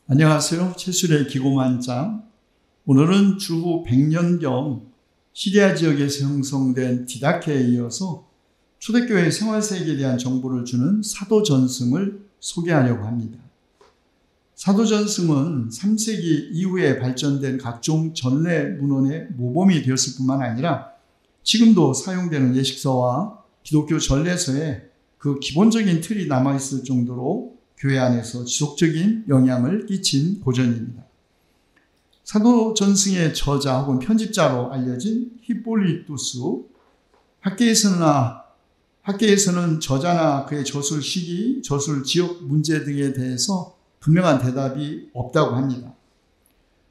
안녕하세요. 최술의 기고만장. 오늘은 주후 100년경 시리아 지역에서 형성된 디다케에 이어서 초대교회 생활세계에 대한 정보를 주는 사도전승을 소개하려고 합니다. 사도전승은 3세기 이후에 발전된 각종 전래 문헌의 모범이 되었을 뿐만 아니라 지금도 사용되는 예식서와 기독교 전래서에 그 기본적인 틀이 남아있을 정도로 교회 안에서 지속적인 영향을 끼친 고전입니다. 사도전승의 저자 혹은 편집자로 알려진 히폴리투스, 학계에서는 저자나 그의 저술 시기, 저술 지역 문제 등에 대해서 분명한 대답이 없다고 합니다.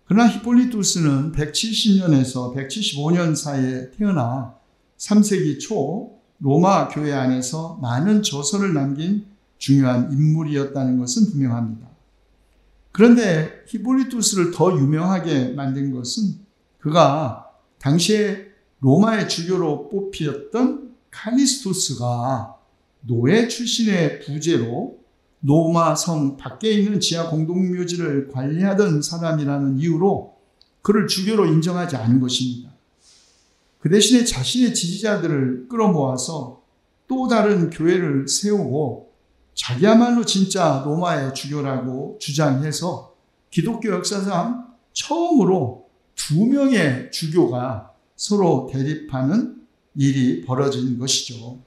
그러나 히폴리투스는 170년에서 175년 사이에 태어나 3세기 초 로마 교회 안에서 많은 저서를 남긴 중요한 인물이었다는 것은 분명합니다. 그런데 히폴리투스를 더 유명하게 만든 것은 그가 당시에 로마의 주교로 뽑히었던 칼리스토스가 노예 출신의 부제로 로마 성 밖에 있는 지하 공동묘지를 관리하던 사람이라는 이유로 그를 주교로 인정하지 않은 것입니다. 그 대신에 자신의 지지자들을 끌어모아서 또 다른 교회를 세우고 자기야말로 진짜 로마의 주교라고 주장해서 기독교 역사상 처음으로 2명의 주교가 서로 대립하는 일이 벌어진 것이죠.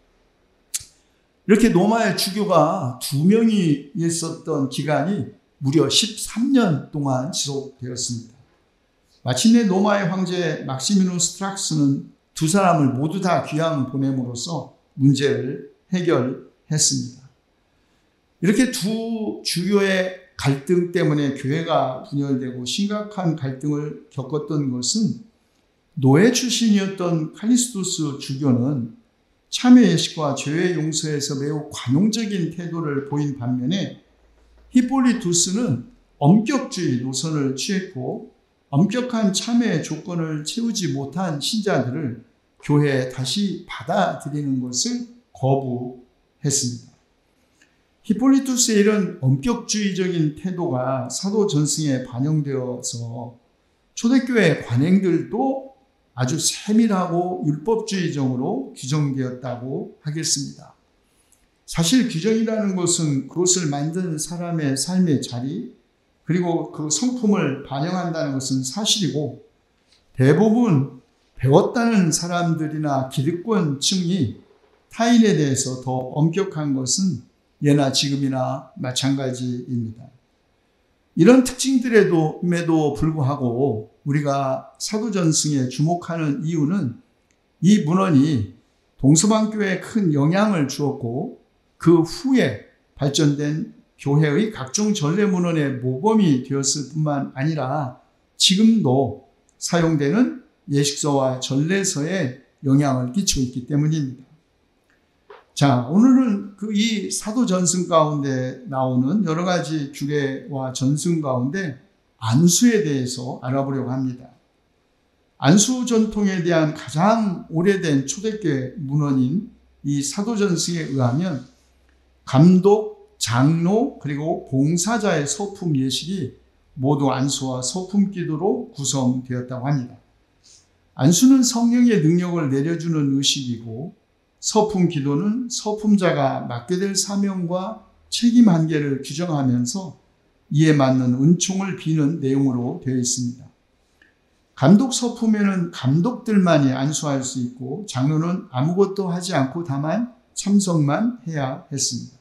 이렇게 로마의 주교가 2명이 있었던 기간이 무려 13년 동안 지속되었습니다. 마침내 로마의 황제 막시미누스 트락스는 두 사람을 모두 다 귀양 보냄으로써 문제를 해결했습니다. 이렇게 두 주교의 갈등 때문에 교회가 분열되고 심각한 갈등을 겪었던 것은 노예 출신이었던 칼리스토스 주교는 참회 예식과 죄의 용서에서 매우 관용적인 태도를 보인 반면에 히폴리투스는 엄격주의 노선을 취했고 엄격한 참회 조건을 채우지 못한 신자들을 교회에 다시 받아들이는 것을 거부했습니다. 히폴리투스의 이런 엄격주의적인 태도가 사도전승에 반영되어서 초대교회 관행들도 아주 세밀하고 율법주의적으로 규정되었다고 하겠습니다. 사실 규정이라는 것은 그것을 만든 사람의 삶의 자리, 그리고 그 성품을 반영한다는 것은 사실이고 대부분 배웠다는 사람들이나 기득권층이 타인에 대해서 더 엄격한 것은 예나 지금이나 마찬가지입니다. 이런 특징들에도 불구하고 우리가 사도전승에 주목하는 이유는 이 문헌이 동서방교회에 큰 영향을 주었고 그 후에 발전된 교회의 각종 전래 문헌의 모범이 되었을 뿐만 아니라 지금도 사용되는 예식서와 전래서에 영향을 끼치고 있기 때문입니다. 자, 오늘은 이 사도전승 가운데 나오는 여러 가지 규례와 전승 가운데 안수에 대해서 알아보려고 합니다. 안수 전통에 대한 가장 오래된 초대교회 문헌인 이 사도전승에 의하면 감독, 장로, 그리고 봉사자의 서품 예식이 모두 안수와 서품 기도로 구성되었다고 합니다. 안수는 성령의 능력을 내려주는 의식이고 서품 기도는 서품자가 맡게 될 사명과 책임 한계를 규정하면서 이에 맞는 은총을 비는 내용으로 되어 있습니다. 감독 서품에는 감독들만이 안수할 수 있고 장로는 아무것도 하지 않고 다만 참석만 해야 했습니다.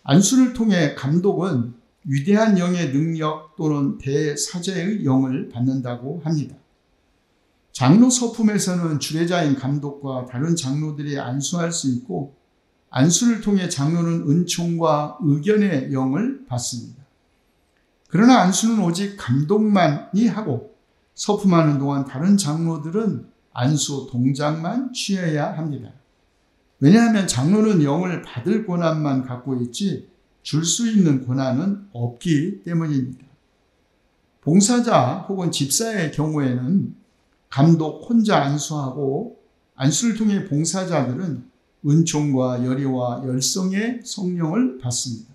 안수를 통해 감독은 위대한 영의 능력 또는 대사제의 영을 받는다고 합니다. 장로 서품에서는 주례자인 감독과 다른 장로들이 안수할 수 있고 안수를 통해 장로는 은총과 의견의 영을 받습니다. 그러나 안수는 오직 감독만이 하고 서품하는 동안 다른 장로들은 안수 동작만 취해야 합니다. 왜냐하면 장로는 영을 받을 권한만 갖고 있지 줄 수 있는 권한은 없기 때문입니다. 봉사자 혹은 집사의 경우에는 감독 혼자 안수하고 안수를 통해 봉사자들은 은총과 열의와 열성의 성령을 받습니다.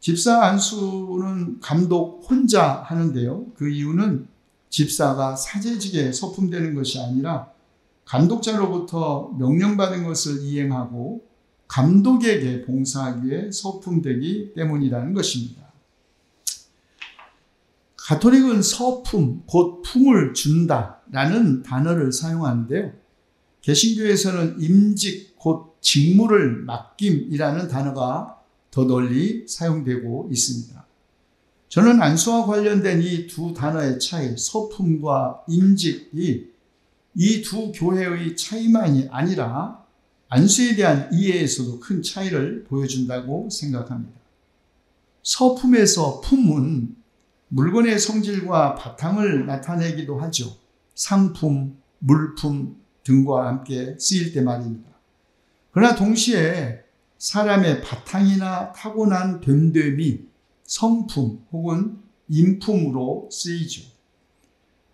집사 안수는 감독 혼자 하는데요. 그 이유는 집사가 사제직에 소품되는 것이 아니라 감독자로부터 명령받은 것을 이행하고 감독에게 봉사하기 위해 소품되기 때문이라는 것입니다. 가톨릭은 서품, 곧 품을 준다라는 단어를 사용하는데요. 개신교에서는 임직, 곧 직무를 맡김이라는 단어가 더 널리 사용되고 있습니다. 저는 안수와 관련된 이 두 단어의 차이, 서품과 임직이 이 두 교회의 차이만이 아니라 안수에 대한 이해에서도 큰 차이를 보여준다고 생각합니다. 서품에서 품은 물건의 성질과 바탕을 나타내기도 하죠. 상품, 물품 등과 함께 쓰일 때 말입니다. 그러나 동시에 사람의 바탕이나 타고난 됨됨이 성품 혹은 인품으로 쓰이죠.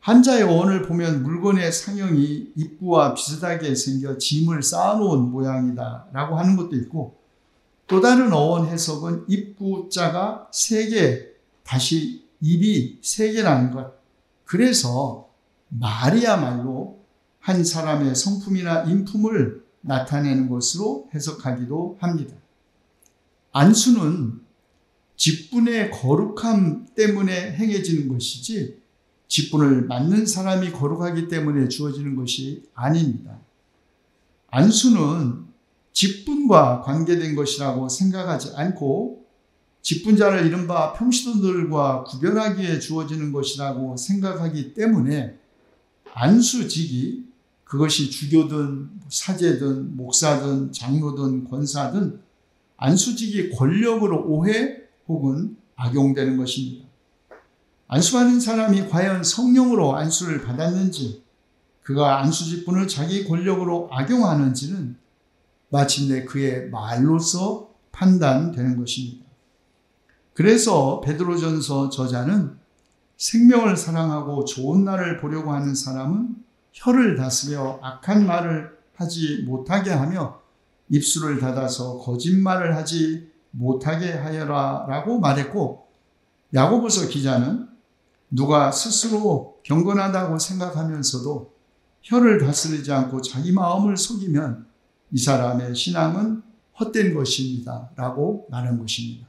한자의 어원을 보면 물건의 상형이 입구와 비슷하게 생겨 짐을 쌓아놓은 모양이다 라고 하는 것도 있고, 또 다른 어원 해석은 입구자가 3개, 다시 입이 3개라는 것. 그래서 말이야말로 한 사람의 성품이나 인품을 나타내는 것으로 해석하기도 합니다. 안수는 직분의 거룩함 때문에 행해지는 것이지 직분을 맡는 사람이 거룩하기 때문에 주어지는 것이 아닙니다. 안수는 직분과 관계된 것이라고 생각하지 않고 직분자를 이른바 평신도들과 구별하기 위해 주어지는 것이라고 생각하기 때문에 안수직이 그것이 주교든 사제든 목사든 장로든 권사든 안수직이 권력으로 오해 혹은 악용되는 것입니다. 안수받은 사람이 과연 성령으로 안수를 받았는지, 그가 안수직분을 자기 권력으로 악용하는지는 마침내 그의 말로서 판단되는 것입니다. 그래서 베드로전서 저자는 생명을 사랑하고 좋은 날을 보려고 하는 사람은 혀를 다스려 악한 말을 하지 못하게 하며 입술을 닫아서 거짓말을 하지 못하게 하여라 라고 말했고, 야고보서 기자는 누가 스스로 경건하다고 생각하면서도 혀를 다스리지 않고 자기 마음을 속이면 이 사람의 신앙은 헛된 것입니다 라고 말한 것입니다.